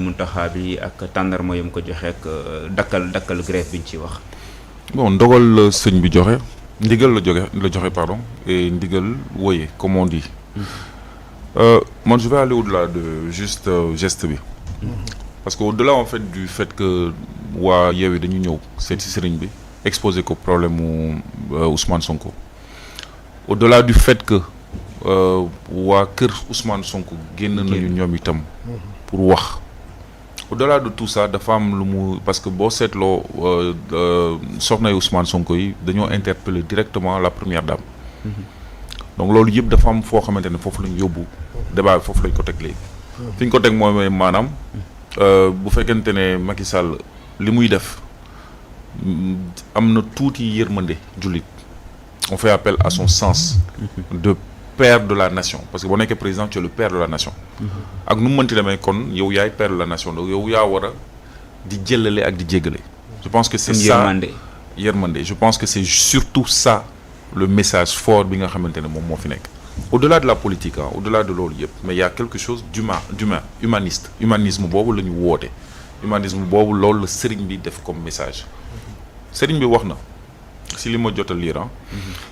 Mountakha bi ak tàndarma yam ko joxe ak dakkal grève bi ñu ciy wax. bon ndogal la sëñ bi joxe ndigal la joxe pardon et ndigal woye comme on dit. Man je vais aller au-delà de juste geste bi. Parce que au-delà en fait du fait que waa Yewwi dañu ñëw seet si sëriñ bi exposer ko problème mu Ousmane Sonko. Au-delà du fait que waa kër Ousmane Sonko génn nañu ñoom itam pour wax. Au-delà de tout ça dafa am lu mu parce que boo seetloo soxna Ousmane Sonko yi dañoo interpeller directement la première dame. Donc loolu yëpp dafa am foo xamante ne foofu lañ yóbbu débat bi foofu lañ ko teg léegi. fi ñu ko teg mooy maanaam bu fekkente ne Macky Sall li muy def am na tuuti yërmande jullit on fait appel à son sens de père de la nation parce que boo nekkee président tu es le père de la nation. ak nu mu mënti demee kon yow yaay père de la nation donc yow yaa war a di jëlale ak di jéggale. je pense que c'est ça yërmande je pense que c'est surtout ça le message fort bi nga xamante ne moom moo fi nekk. au-delà de la politique au-delà de loolu yëpp mais il y a quelque chose d'humain humanisme boobu la ñu woote. humanisme boobu loolu la sëriñ bi def comme message. sëriñ bi wax na si li ma jot a lire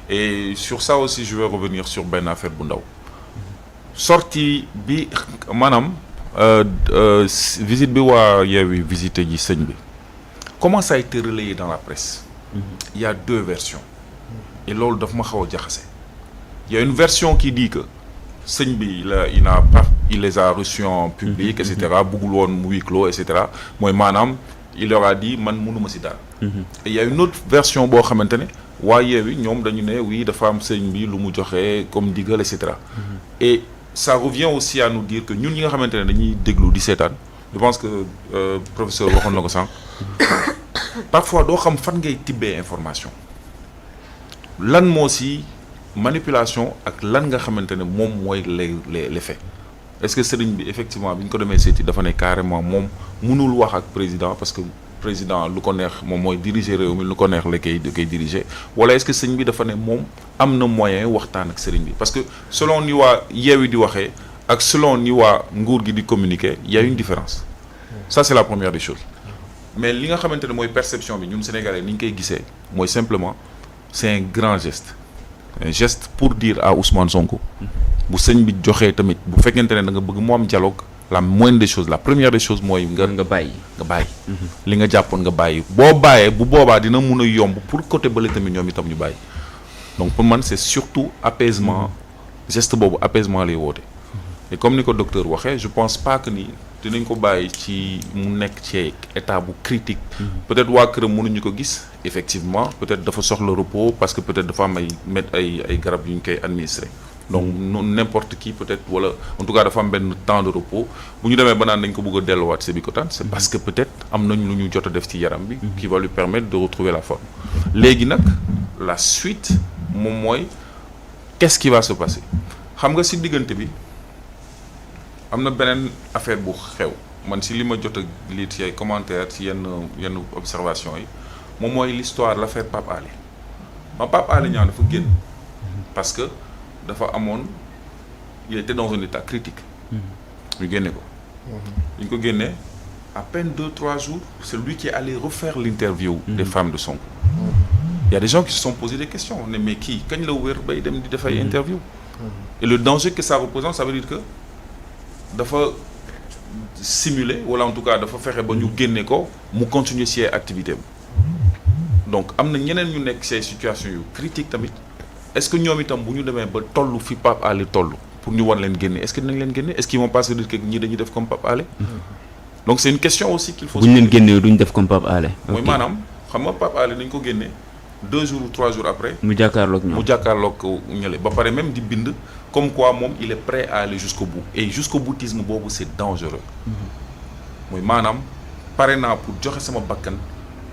et sur ça aussi je vais revenir sur benn affaire bu ndaw. sortie bi maanaam visite bi waa Yewwi visité ji sëñ bi comment ça a été relayé dans la presse. Il y a deux versions. et loolu daf ma xaw a jaxase. Il y a une version qui dit que sëñ bi il les a reçus en public et cetera bëggul woon mu huis clos et cetera mooy maanaam il leur a dit man mënuma si daal. et il y a une autre version boo xamante ne waa Yewwi ñoom dañu ne oui dafa am sëñ bi lu mu joxe comme digal et cetera. et ça revient aussi à nous dire que ñun ñi nga xamante ne dañuy déglu di seetaan je pense que professeur waxoon na ko sànq parfois doo xam fan ngay tibbee information lan moo si manipulation ak lan nga xamante ne moom mooy les faits est-ce que sëriñ bi effectivement bi ñu ko demee seeti dafa ne carrément moom mënul wax ak président parce que président lu ko neex moom mooy diriger réew mi lu ko neex la koy diriger wala est-ce que sëriñ bi dafa ne moom am na moyen waxtaan ak sëriñ bi parce que selon ni waa Yewwi di waxee ak selon ni waa nguur gi di communiquer il y a une différence ça c'est la première des choses mais li nga xamante ne mooy perception bi ñun Sénégalais ni ñu koy gisee mooy simplement c'est un grand geste un geste pour dire à Ousmane Sonko bu sëñ bi joxee tamit bu fekkente ne da nga bëgg mu am dialogue la moindre des choses la première des choses mooy nga bàyyi li nga jàppoon nga bàyyi boo bàyyee bu boobaa dina mun a yomb pour côté bële tamit ñoom itam ñu bàyyi donc pour man c'est surtout apaisement geste boobu apaisement lay woote et comme ni ko docteur waxee je pense pas que ni dinañ ko bàyyi ci mu nekk ci état bu critique peut-être waa këram mënuñu ko gis effectivement peut-être dafa soxla repos parce que peut-être dafa am ay garab yu ñu koy administrer donc n'importe qui peut-être wala en tout cas dafa am benn temps de repos bu ñu demee ba naan dañ ko bëgg a delluwaat Sébikotane c'est parce que peut-être am nañ lu ñu jot a def ci yaram bi qui va lui permettre de retrouver la forme léegi nag la suite moom mooy qu'est-ce qui va se passer xam nga ci diggante bi am na beneen affaire bu xew man ci li ma jot a lire ci ay commentaires ci yenn observation yi moom mooy l'histoire l'affaire Pape Alé Pape Alé Niang dafa génn parce que dafa amoon il était dans un état critique ñu génne ko ñu ko génnee à peine 2-3 jours c'est lui qui est allé refaire l'interview des femmes de Sonko il y a des gens qui se sont posé des questions ne mais kii kañ la wér bay dem di def ay interview et le danger que ça représente ça veut dire que dafa simuler wala en tout cas dafa fexe ba ñu génne ko mu continuer ci activité donc am na ñeneen ñu nekk ces situations yu critiques tamit est-ce que ñoom itam bu ñu demee ba toll fi Pape Alé toll pour ñu war leen génne est-ce que dinañ leen génne est-ce qu'ils vont pas se dire que ñii dañuy def comme Pape Alé donc c'est une question aussi qu'il faut. bu ñu leen génnee duñ def comme Pape Alé. mooy maanaam xam nga Pape Alé nañ ko génne 2 jours ou 3 jours après. mu jàkkaarloog ñoom mu jàkkaarloog ñële ba pare même di bind comme quoi moom il est prêt à aller jusqu'au bout et jusqu'au boutisme boobu c'est dangereux. mooy maanaam pare naa pour joxe sama bakkan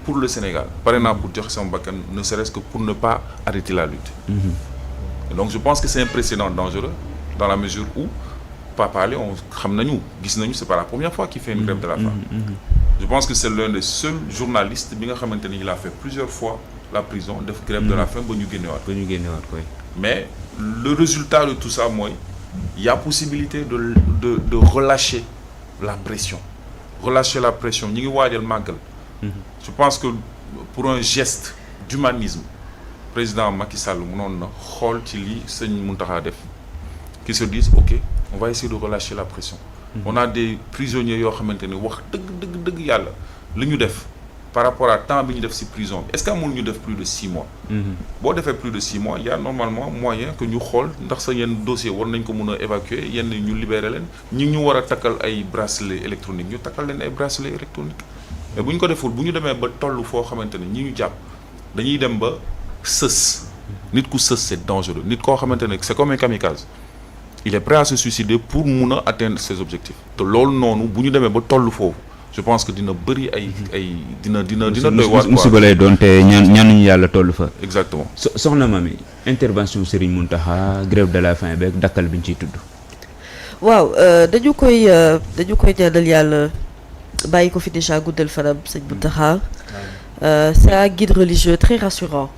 pour le Sénégal pare naa pour joxe sama bakkan ne serait-ce que pour ne pas arrêter la lutte. Et donc je pense que c'est un précédent dangereux dans la mesure où Pape Alé on xam nañu gis nañu c'est pas la première fois qu'il fait une grève de la faim. Je pense que c'est l'un des seuls journalistes bi nga xamante ni il a fait plusieurs fois la prison def grève de la faim ba ñu génnewaat koy mais le résultat de tout ça mooy il y a possibilité de relâcher la pression relâcher la pression ñi ngi waajal màggal. Je pense que pour un geste d'humanisme président Macky Sall mënoon na xool ci li sëñ Mountakha def qui se disent ok on va essayer de relâcher la pression. On a des prisonniers yoo xamante ni wax dëgg yàlla li ñu def par rapport à temps bi ñu def ci prison bi est-ce que amul ñu def plus de 6 mois. boo defee plus de 6 mois il y a normalement moyen que ñu xool ndax sa yenn dossier war nañ ko mën a évacuer yenn ñu libérer leen ñu war a takkal ay bracelet électronique ñu takkal leen ay bracelet électronique mais bu ñu ko deful bu ñu demee ba toll foo xamante ne ñi ñu jàpp dañuy dem ba sës nit ku sës c'est dangereux nit koo xamante ne c'est comme un kamikaze il est prêt à se suicider pour mun a atteindre ses objectifs te loolu noonu bu ñu demee ba toll foofu je pense que dina bëri ay dina doy waar musiba lay doon te ñaanuñu yàlla toll fa. exactement soxna Mamy intervention Serigne Mountakha grève de la faim beeg dakkal bi ñu ciy tudd. waaw dañu koy ñaanal yàlla bàyyi ko fi déjà guddal fanam sëñ Mountakha. C'est un guide religieux très rassurant.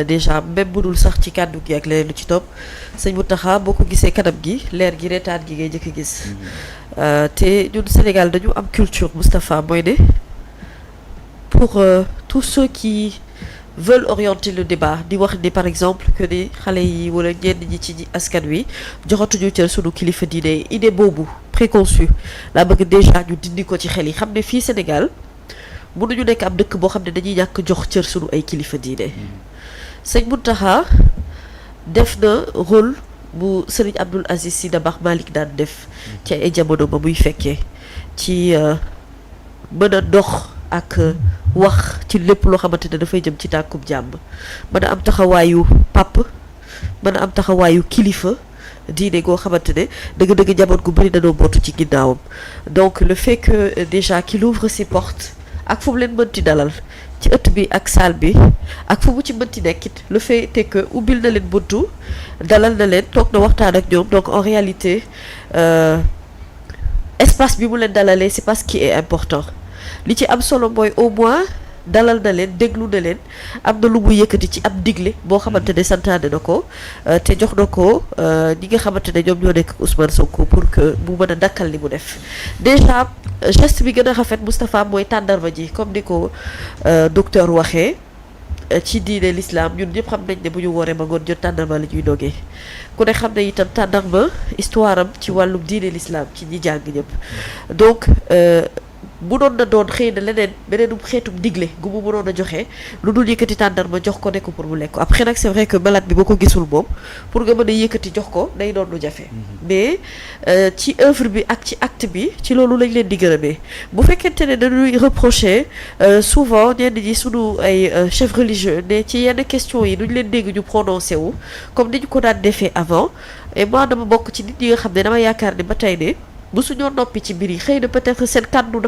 Déjà même bu dul sax ci kàddu gi ak leneen lu ci topp sëñ Mountakha boo ko gisee kanam gi leer gi reetaan gi ngay njëkk a gis. te ñun Sénégal dañu am culture Moustapha mooy ne pour tous ceux qui veulent orienter le débat di wax ni par exemple que ni xale yi wala ñenn ñi ci askan wi joxatuñu cër sunu kilifa diine idée boobu préconçue laa bëgg déjà ñu dindi ko ci xel yi xam ne fii Sénégal mënuñu nekk am dëkk boo xam ne dañuy ñàkk jox cër sunu ay kilifa diine. sëñ Mountakha def na rôle bu Serigne Abdoul Aziz Sy Dabakh Malick daan def ci ay jamono ba muy fekkee ci mën a dox ak wax ci lépp loo xamante ne dafay jëm ci tànkub jàmm mën a am taxawaayu pàpp mën a am taxawaayu kilifa diine goo xamante ne dëgg-dëgg njaboot gu bëri dañoo bootu ci ginnaawam donc le fait que déjà qu'il ouvre ses portes ak fu mu leen mënti dalal ci ëtt bi ak salle bi ak fu mu ci mënti nekkit le fait est que ubbil na leen buntu dalal na leen toog na waxtaan ak ñoom donc en réalité espace bi mu leen dalalee c'est pas ce qui est important li ci am solo mooy au moins dalal na leen déglu na leen am na lu mu yëkkati ci ab digle boo xamante ne santaane na ko te jox na ko ñi nga xamante ne ñoom ñoo nekk Ousmane Sonko pour que mu mën a dakkal li mu def déjà geste bi gën a rafet Moustapha mooy tàndarma ji comme ni ko docteur waxee ci diine l'islam ñun ñëpp xam nañ ne bu ñu wooree ba ngoon jot tàndarma la ñuy dogee ku ne xam ne itam tàndarma histoire am ci wàllum diine l'islam ci ñi jàng ñëpp donc bu doon na doon xëy na leneen beneenum xeetum digle gu mu mënoon a joxe lu dul yëkkati tàndarma jox ko nekk pour mu lekk ko après nag c'est vrai que malade bi boo ko gisul moom pour nga mën a yëkkati jox ko day doon lu jafe mais ci œuvre bi ak ci acte bi ci loolu lañ leen di gërëmee bu fekkente ne dañuy reprocher souvent ñenn ñi sunu ay chefs religieux ne ci yenn questions yi duñ leen dégg ñu prononcé wu comme ni ñu ko daan defee avant et moi dama bokk ci nit ñi nga xam ne dama yaakaar ne ba tey ne bu suñoo noppi ci mbir yi xëy na peut-être seen kàddu